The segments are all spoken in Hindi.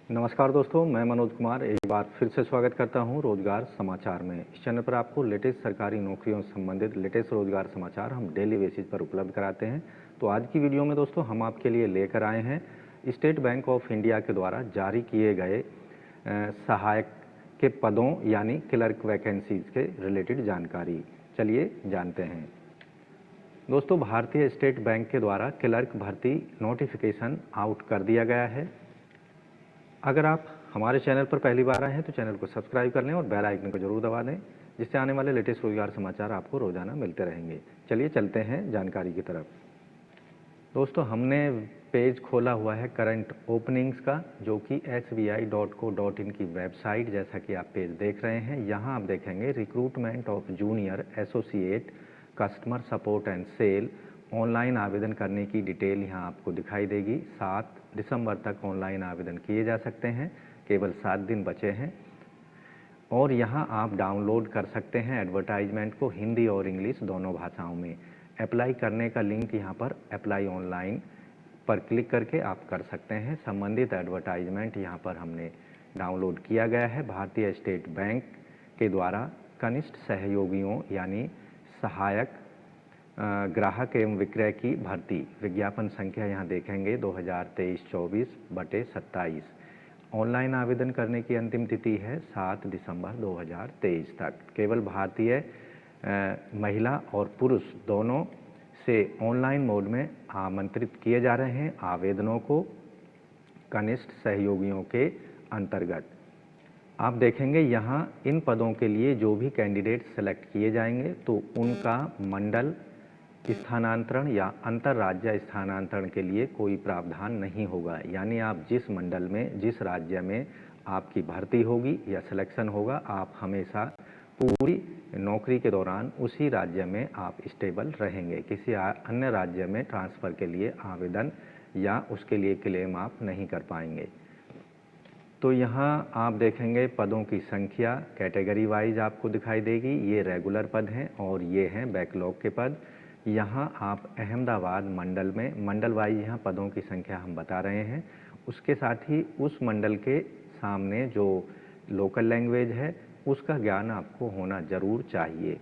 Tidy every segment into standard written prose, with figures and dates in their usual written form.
नमस्कार दोस्तों, मैं मनोज कुमार एक बार फिर से स्वागत करता हूं रोजगार समाचार में। इस चैनल पर आपको लेटेस्ट सरकारी नौकरियों से संबंधित लेटेस्ट रोजगार समाचार हम डेली बेसिस पर उपलब्ध कराते हैं। तो आज की वीडियो में दोस्तों हम आपके लिए लेकर आए हैं स्टेट बैंक ऑफ इंडिया के द्वारा जारी किए गए सहायक के पदों यानी क्लर्क वैकेंसीज के रिलेटेड जानकारी। चलिए जानते हैं। दोस्तों, भारतीय स्टेट बैंक के द्वारा क्लर्क भर्ती नोटिफिकेशन आउट कर दिया गया है। अगर आप हमारे चैनल पर पहली बार आए हैं तो चैनल को सब्सक्राइब कर लें और बेल आइकन को जरूर दबा दें, जिससे आने वाले लेटेस्ट रोजगार समाचार आपको रोजाना मिलते रहेंगे। चलिए चलते हैं जानकारी की तरफ। दोस्तों, हमने पेज खोला हुआ है करंट ओपनिंग्स का, जो कि sbi.co.in की वेबसाइट, जैसा कि आप पेज देख रहे हैं। यहाँ आप देखेंगे recruitment of junior associate customer support and sale. Online आवेदन करने की डिटेल यहाँ आपको दिखाई देगी। 7 दिसंबर तक ऑनलाइन आवेदन किए जा सकते हैं, केवल 7 दिन बचे हैं। और यहाँ आप डाउनलोड कर सकते हैं एडवर्टाइजमेंट को हिंदी और इंग्लिश दोनों भाषाओं में। अप्लाई करने का लिंक यहाँ पर अप्लाई ऑनलाइन पर क्लिक करके आप कर सकते हैं। संबंधित एडवर्टाइजमेंट यहाँ पर हमने डाउनलोड किया गया है। भारतीय स्टेट बैंक के द्वारा कनिष्ठ सहयोगियों यानी सहायक ग्राहक एवं विक्रय की भर्ती। विज्ञापन संख्या यहाँ देखेंगे 2023-24/27। ऑनलाइन आवेदन करने की अंतिम तिथि है 7 दिसंबर 2023 तक। केवल भारतीय महिला और पुरुष दोनों से ऑनलाइन मोड में आमंत्रित किए जा रहे हैं आवेदनों को कनिष्ठ सहयोगियों के अंतर्गत। आप देखेंगे यहाँ इन पदों के लिए जो भी कैंडिडेट सेलेक्ट किए जाएंगे तो उनका मंडल स्थानांतरण या अंतर्राज्य स्थानांतरण के लिए कोई प्रावधान नहीं होगा। यानी आप जिस मंडल में, जिस राज्य में आपकी भर्ती होगी या सिलेक्शन होगा, आप हमेशा पूरी नौकरी के दौरान उसी राज्य में आप स्टेबल रहेंगे। किसी अन्य राज्य में ट्रांसफ़र के लिए आवेदन या उसके लिए क्लेम आप नहीं कर पाएंगे। तो यहाँ आप देखेंगे पदों की संख्या कैटेगरी वाइज आपको दिखाई देगी। ये रेगुलर पद हैं और ये हैं बैकलॉग के पद। यहाँ आप अहमदाबाद मंडल में मंडल वाइज यहाँ पदों की संख्या हम बता रहे हैं। उसके साथ ही उस मंडल के सामने जो लोकल लैंग्वेज है उसका ज्ञान आपको होना ज़रूर चाहिए।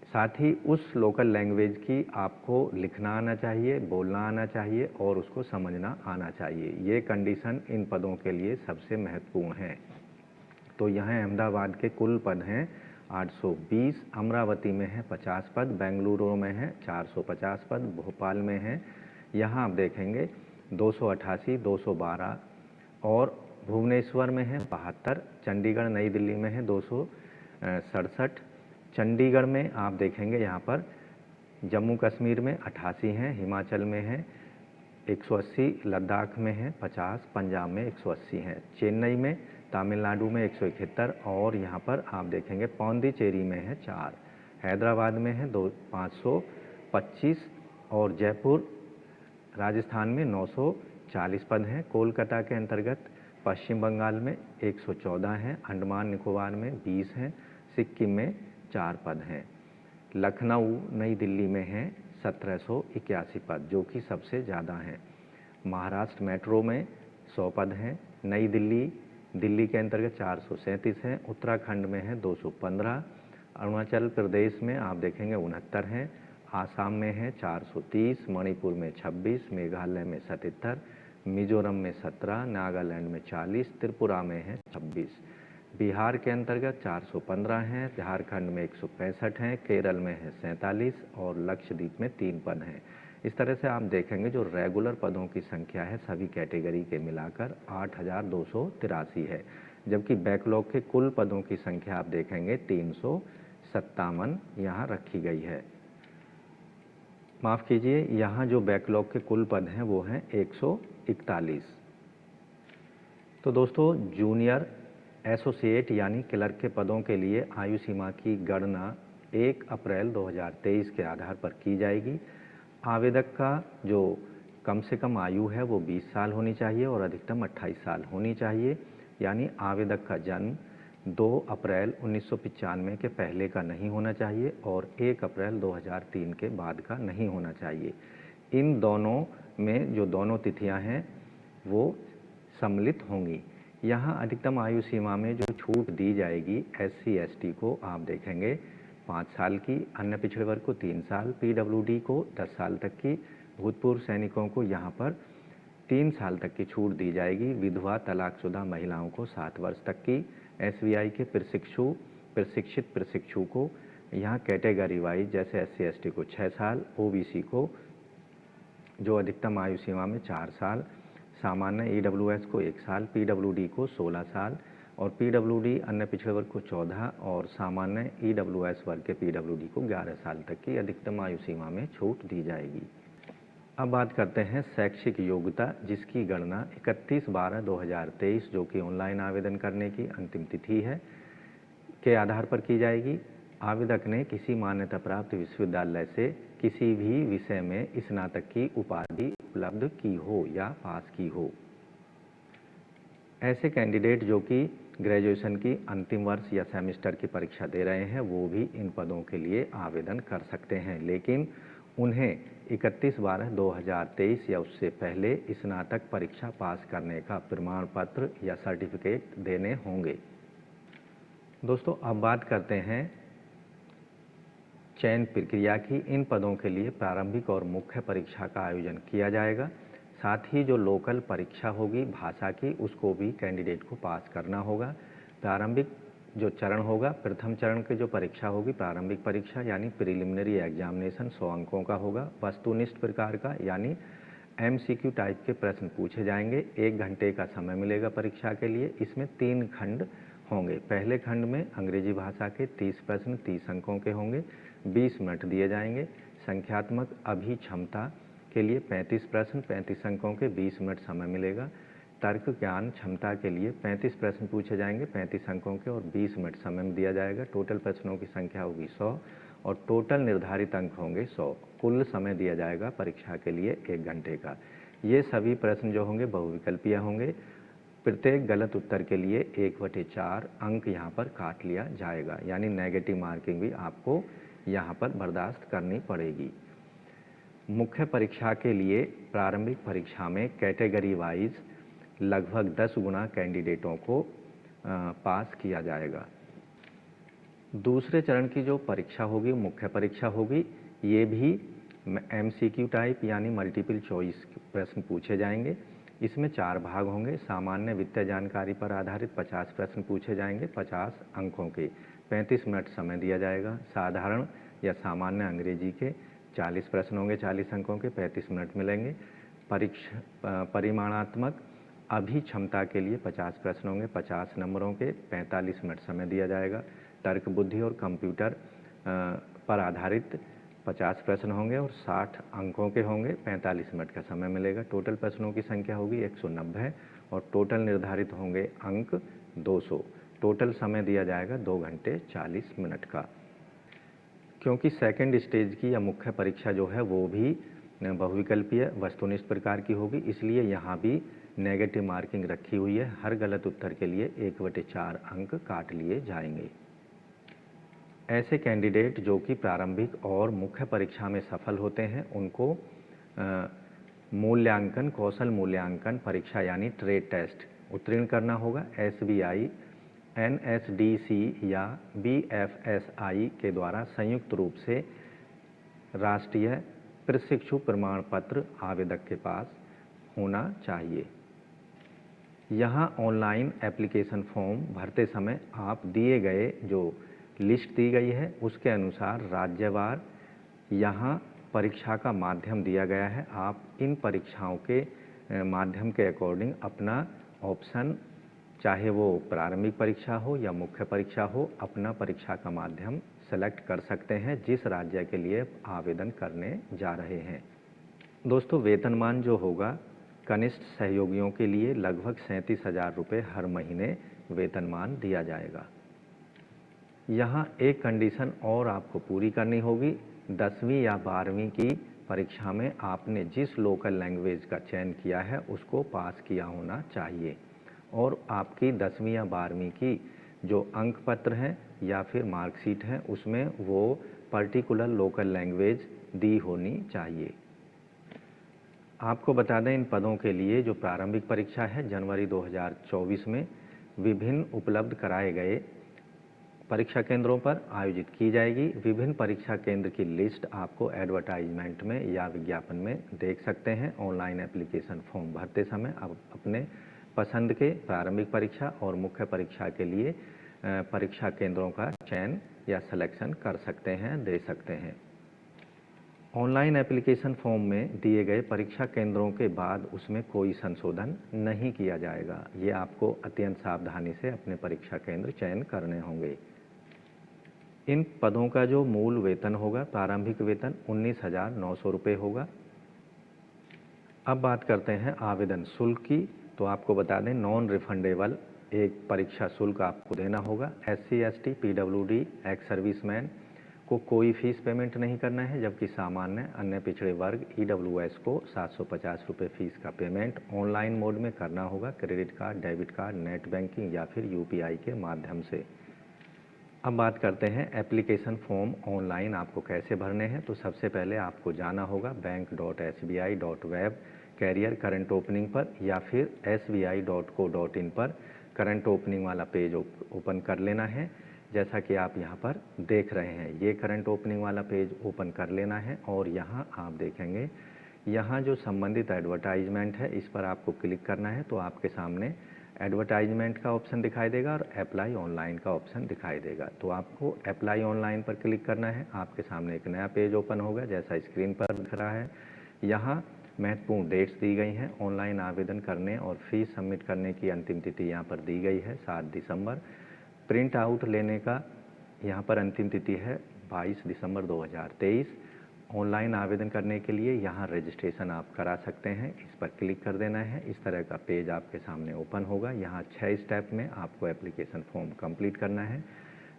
साथ ही उस लोकल लैंग्वेज की आपको लिखना आना चाहिए, बोलना आना चाहिए और उसको समझना आना चाहिए। ये कंडीशन इन पदों के लिए सबसे महत्वपूर्ण है। तो यहाँ अहमदाबाद के कुल पद हैं 820, अमरावती में है 50 पद, बेंगलुरु में है 450 पद, भोपाल में है यहाँ आप देखेंगे 288, 212 और भुवनेश्वर में है 72, चंडीगढ़ नई दिल्ली में है 267, चंडीगढ़ में आप देखेंगे यहाँ पर जम्मू कश्मीर में 88 हैं, हिमाचल में है 180, लद्दाख में है 50, पंजाब में 180 हैं, चेन्नई में, तमिलनाडु में 171 और यहाँ पर आप देखेंगे पौंडीचेरी में है 4, हैदराबाद में है 525 और जयपुर राजस्थान में 940 पद हैं। कोलकाता के अंतर्गत पश्चिम बंगाल में 114 हैं, अंडमान निकोबार में 20 हैं, सिक्किम में 4 पद हैं। लखनऊ नई दिल्ली में हैं 1781 पद, जो कि सबसे ज़्यादा हैं। महाराष्ट्र मेट्रो में 100 पद हैं। नई दिल्ली के अंतर्गत 437 हैं। उत्तराखंड में है 215, अरुणाचल प्रदेश में आप देखेंगे 69 हैं, आसाम में है 430, मणिपुर में 26, मेघालय में 77, मिजोरम में 17, नागालैंड में 40, त्रिपुरा में है 26। बिहार के अंतर्गत 415 हैं, झारखंड में 165 हैं, केरल में है 47 और लक्षद्वीप में 3 पद हैं। इस तरह से आप देखेंगे जो रेगुलर पदों की संख्या है सभी कैटेगरी के मिलाकर 8283 है, जबकि बैकलॉग के कुल पदों की संख्या आप देखेंगे 357 यहाँ रखी गई है। माफ़ कीजिए, यहाँ जो बैकलॉग के कुल पद हैं वो हैं 141। तो दोस्तों, जूनियर एसोसिएट यानी क्लर्क के पदों के लिए आयु सीमा की गणना 1 अप्रैल 2023 के आधार पर की जाएगी। आवेदक का जो कम से कम आयु है वो 20 साल होनी चाहिए और अधिकतम 28 साल होनी चाहिए। यानी आवेदक का जन्म 2 अप्रैल 1995 के पहले का नहीं होना चाहिए और 1 अप्रैल 2003 के बाद का नहीं होना चाहिए। इन दोनों में जो दोनों तिथियां हैं वो सम्मिलित होंगी। यहाँ अधिकतम आयु सीमा में जो छूट दी जाएगी SC ST को आप देखेंगे 5 साल की, अन्य पिछड़े वर्ग को 3 साल, PWD को 10 साल तक की, भूतपूर्व सैनिकों को यहाँ पर 3 साल तक की छूट दी जाएगी, विधवा तलाकशुदा महिलाओं को 7 वर्ष तक की, SBI के प्रशिक्षित प्रशिक्षु को यहाँ कैटेगरी वाइज जैसे SC ST को 6 साल, OBC को जो अधिकतम आयु सीमा में 4 साल, सामान्य EWS को 1 साल, PWD को 16 साल और PWD अन्य पिछड़े वर्ग को 14 और सामान्य EWS वर्ग के PWD को 11 साल तक की अधिकतम आयु सीमा में छूट दी जाएगी। अब बात करते हैं शैक्षिक योग्यता, जिसकी गणना 31/12/2023 जो कि ऑनलाइन आवेदन करने की अंतिम तिथि है के आधार पर की जाएगी। आवेदक ने किसी मान्यता प्राप्त विश्वविद्यालय से किसी भी विषय में स्नातक की उपाधि उपलब्ध की हो या पास की हो। ऐसे कैंडिडेट जो कि ग्रेजुएशन की अंतिम वर्ष या सेमेस्टर की परीक्षा दे रहे हैं वो भी इन पदों के लिए आवेदन कर सकते हैं, लेकिन उन्हें 31/12/2023 या उससे पहले स्नातक परीक्षा पास करने का प्रमाण पत्र या सर्टिफिकेट देने होंगे। दोस्तों, अब बात करते हैं चयन प्रक्रिया की। इन पदों के लिए प्रारंभिक और मुख्य परीक्षा का आयोजन किया जाएगा। साथ ही जो लोकल परीक्षा होगी भाषा की, उसको भी कैंडिडेट को पास करना होगा। प्रारंभिक जो चरण होगा, प्रथम चरण की जो परीक्षा होगी प्रारंभिक परीक्षा यानी प्रिलिमिनरी एग्जामिनेशन 100 अंकों का होगा, वस्तुनिष्ठ प्रकार का यानी MCQ टाइप के प्रश्न पूछे जाएंगे। 1 घंटे का समय मिलेगा परीक्षा के लिए। इसमें 3 खंड होंगे। पहले खंड में अंग्रेजी भाषा के 30 प्रश्न 30 अंकों के होंगे, 20 मिनट दिए जाएंगे। संख्यात्मक अभिक्षमता के लिए 35 प्रश्न 35 अंकों के 20 मिनट समय मिलेगा। तर्क ज्ञान क्षमता के लिए 35 प्रश्न पूछे जाएंगे 35 अंकों के और 20 मिनट समय दिया जाएगा। टोटल प्रश्नों की संख्या होगी 100 और टोटल निर्धारित अंक होंगे 100। कुल समय दिया जाएगा परीक्षा के लिए 1 घंटे का। ये सभी प्रश्न जो होंगे बहुविकल्पीय होंगे। प्रत्येक गलत उत्तर के लिए 1/4 अंक यहाँ पर काट लिया जाएगा, यानी नेगेटिव मार्किंग भी आपको यहाँ पर बर्दाश्त करनी पड़ेगी। मुख्य परीक्षा के लिए प्रारंभिक परीक्षा में कैटेगरी वाइज लगभग 10 गुना कैंडिडेटों को पास किया जाएगा। दूसरे चरण की जो परीक्षा होगी मुख्य परीक्षा होगी, ये भी MCQ टाइप यानी मल्टीपल चॉइस प्रश्न पूछे जाएंगे। इसमें 4 भाग होंगे। सामान्य वित्तीय जानकारी पर आधारित 50 प्रश्न पूछे जाएंगे 50 अंकों के, 35 मिनट समय दिया जाएगा। साधारण या सामान्य अंग्रेजी के 40 प्रश्न होंगे 40 अंकों के, 35 मिनट मिलेंगे। परिमाणात्मक अभिक्षमता के लिए 50 प्रश्न होंगे 50 नंबरों के, 45 मिनट समय दिया जाएगा। तर्क बुद्धि और कंप्यूटर पर आधारित 50 प्रश्न होंगे और 60 अंकों के होंगे, 45 मिनट का समय मिलेगा। टोटल प्रश्नों की संख्या होगी 190 और टोटल निर्धारित होंगे अंक 200। टोटल समय दिया जाएगा 2 घंटे 40 मिनट का। क्योंकि सेकंड स्टेज की या मुख्य परीक्षा जो है वो भी बहुविकल्पीय वस्तुनिष्ठ प्रकार की होगी, इसलिए यहाँ भी नेगेटिव मार्किंग रखी हुई है। हर गलत उत्तर के लिए 1/4 अंक काट लिए जाएंगे। ऐसे कैंडिडेट जो कि प्रारंभिक और मुख्य परीक्षा में सफल होते हैं उनको मूल्यांकन कौशल मूल्यांकन परीक्षा यानी ट्रेड टेस्ट उत्तीर्ण करना होगा। SBI NSDC या BFSI के द्वारा संयुक्त रूप से राष्ट्रीय प्रशिक्षु प्रमाण पत्र आवेदक के पास होना चाहिए। यहाँ ऑनलाइन एप्लीकेशन फॉर्म भरते समय आप दिए गए जो लिस्ट दी गई है उसके अनुसार राज्यवार यहाँ परीक्षा का माध्यम दिया गया है। आप इन परीक्षाओं के माध्यम के अकॉर्डिंग अपना ऑप्शन, चाहे वो प्रारंभिक परीक्षा हो या मुख्य परीक्षा हो, अपना परीक्षा का माध्यम सेलेक्ट कर सकते हैं जिस राज्य के लिए आवेदन करने जा रहे हैं। दोस्तों, वेतनमान जो होगा कनिष्ठ सहयोगियों के लिए लगभग 37,000 रुपये हर महीने वेतनमान दिया जाएगा। यहाँ एक कंडीशन और आपको पूरी करनी होगी। 10वीं या 12वीं की परीक्षा में आपने जिस लोकल लैंग्वेज का चयन किया है उसको पास किया होना चाहिए और आपकी 10वीं या 12वीं की जो अंक पत्र हैं या फिर मार्कशीट है उसमें वो पर्टिकुलर लोकल लैंग्वेज दी होनी चाहिए। आपको बता दें इन पदों के लिए जो प्रारंभिक परीक्षा है जनवरी 2024 में विभिन्न उपलब्ध कराए गए परीक्षा केंद्रों पर आयोजित की जाएगी। विभिन्न परीक्षा केंद्र की लिस्ट आपको एडवर्टाइजमेंट में या विज्ञापन में देख सकते हैं। ऑनलाइन एप्लीकेशन फॉर्म भरते समय आप अपने पसंद के प्रारंभिक परीक्षा और मुख्य परीक्षा के लिए परीक्षा केंद्रों का चयन या सिलेक्शन कर सकते हैं, दे सकते हैं। ऑनलाइन एप्लीकेशन फॉर्म में दिए गए परीक्षा केंद्रों के बाद उसमें कोई संशोधन नहीं किया जाएगा। ये आपको अत्यंत सावधानी से अपने परीक्षा केंद्र चयन करने होंगे। इन पदों का जो मूल वेतन होगा, प्रारंभिक वेतन 19,900 रुपये होगा। अब बात करते हैं आवेदन शुल्क की। तो आपको बता दें नॉन रिफंडेबल एक परीक्षा शुल्क आपको देना होगा। SC, ST, PWD, ex serviceman को कोई फीस पेमेंट नहीं करना है, जबकि सामान्य अन्य पिछड़े वर्ग EWS को 750 रुपये फीस का पेमेंट ऑनलाइन मोड में करना होगा, credit card, debit card, net banking या फिर UPI के माध्यम से। अब बात करते हैं एप्लीकेशन फॉर्म ऑनलाइन आपको कैसे भरने हैं। तो सबसे पहले आपको जाना होगा bank.sbi.web कैरियर करंट ओपनिंग पर या फिर sbi.co.in पर करंट ओपनिंग वाला पेज ओपन कर लेना है। जैसा कि आप यहाँ पर देख रहे हैं, ये करंट ओपनिंग वाला पेज ओपन कर लेना है और यहाँ आप देखेंगे, यहाँ जो संबंधित एडवर्टाइजमेंट है इस पर आपको क्लिक करना है। तो आपके सामने एडवर्टाइजमेंट का ऑप्शन दिखाई देगा और अप्लाई ऑनलाइन का ऑप्शन दिखाई देगा। तो आपको अप्लाई ऑनलाइन पर क्लिक करना है। आपके सामने एक नया पेज ओपन होगा, जैसा स्क्रीन पर दिख रहा है। यहाँ महत्वपूर्ण डेट्स दी गई हैं। ऑनलाइन आवेदन करने और फीस सबमिट करने की अंतिम तिथि यहाँ पर दी गई है 7 दिसंबर। प्रिंट आउट लेने का यहाँ पर अंतिम तिथि है 22 दिसंबर 2023। ऑनलाइन आवेदन करने के लिए यहाँ रजिस्ट्रेशन आप करा सकते हैं, इस पर क्लिक कर देना है। इस तरह का पेज आपके सामने ओपन होगा। यहाँ 6 स्टेप में आपको एप्लीकेशन फॉर्म कंप्लीट करना है।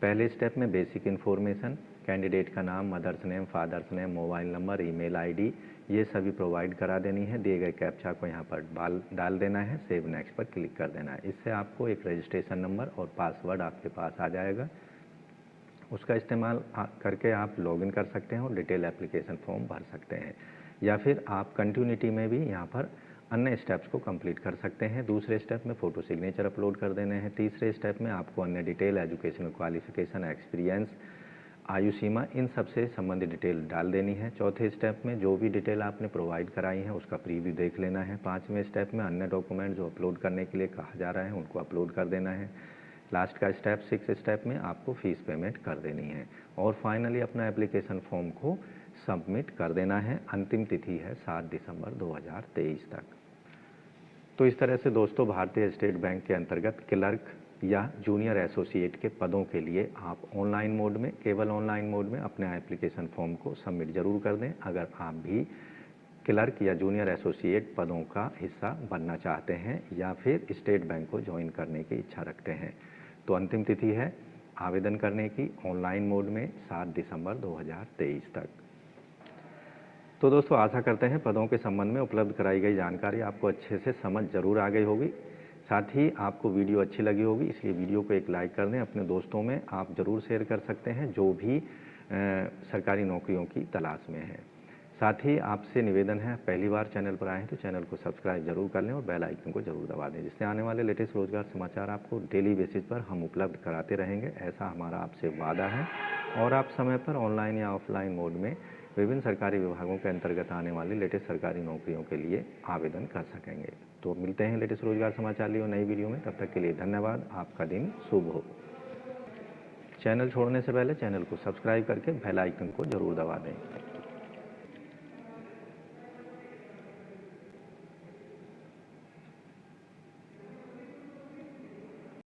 पहले स्टेप में बेसिक इन्फॉर्मेशन, कैंडिडेट का नाम, mother's name, father's name, mobile number, email ID, ये सभी प्रोवाइड करा देनी है। दिए गए कैप्चा को यहाँ पर डाल देना है, सेव नेक्स्ट पर क्लिक कर देना है। इससे आपको एक रजिस्ट्रेशन नंबर और पासवर्ड आपके पास आ जाएगा। उसका इस्तेमाल करके आप लॉगिन कर सकते हैं और डिटेल एप्लीकेशन फॉर्म भर सकते हैं, या फिर आप कंटिन्यूटी में भी यहाँ पर अन्य स्टेप्स को कंप्लीट कर सकते हैं। दूसरे स्टेप में फ़ोटो सिग्नेचर अपलोड कर देने हैं। तीसरे स्टेप में आपको अन्य डिटेल, एजुकेशनल क्वालिफिकेशन, एक्सपीरियंस, आयु सीमा, इन सब से संबंधित डिटेल डाल देनी है। चौथे स्टेप में जो भी डिटेल आपने प्रोवाइड कराई है उसका प्रीव्यू देख लेना है। पाँचवें स्टेप में अन्य डॉक्यूमेंट जो अपलोड करने के लिए कहा जा रहा है उनको अपलोड कर देना है। लास्ट का स्टेप 6 स्टेप में आपको फ़ीस पेमेंट कर देनी है और फाइनली अपना एप्लीकेशन फॉर्म को सबमिट कर देना है। अंतिम तिथि है 7 दिसंबर 2023 तक। तो इस तरह से दोस्तों भारतीय स्टेट बैंक के अंतर्गत क्लर्क या जूनियर एसोसिएट के पदों के लिए आप ऑनलाइन मोड में, केवल ऑनलाइन मोड में अपने एप्लीकेशन फॉर्म को सबमिट ज़रूर कर दें। अगर आप भी क्लर्क या जूनियर एसोसिएट पदों का हिस्सा बनना चाहते हैं या फिर स्टेट बैंक को ज्वाइन करने की इच्छा रखते हैं, तो अंतिम तिथि है आवेदन करने की ऑनलाइन मोड में 7 दिसंबर 2023 तक। तो दोस्तों आशा करते हैं पदों के संबंध में उपलब्ध कराई गई जानकारी आपको अच्छे से समझ जरूर आ गई होगी। साथ ही आपको वीडियो अच्छी लगी होगी, इसलिए वीडियो को एक लाइक कर दें। अपने दोस्तों में आप ज़रूर शेयर कर सकते हैं जो भी सरकारी नौकरियों की तलाश में है। साथ ही आपसे निवेदन है, पहली बार चैनल पर आए हैं तो चैनल को सब्सक्राइब जरूर कर लें और बेल आइकन को जरूर दबा दें, जिससे आने वाले लेटेस्ट रोजगार समाचार आपको डेली बेसिस पर हम उपलब्ध कराते रहेंगे, ऐसा हमारा आपसे वादा है। और आप समय पर ऑनलाइन या ऑफलाइन मोड में विभिन्न सरकारी विभागों के अंतर्गत आने वाली लेटेस्ट सरकारी नौकरियों के लिए आवेदन कर सकेंगे। तो मिलते हैं लेटेस्ट रोजगार समाचार लिए नई वीडियो में, तब तक के लिए धन्यवाद। आपका दिन शुभ हो। चैनल छोड़ने से पहले चैनल को सब्सक्राइब करके बेल आइकन को जरूर दबा दें।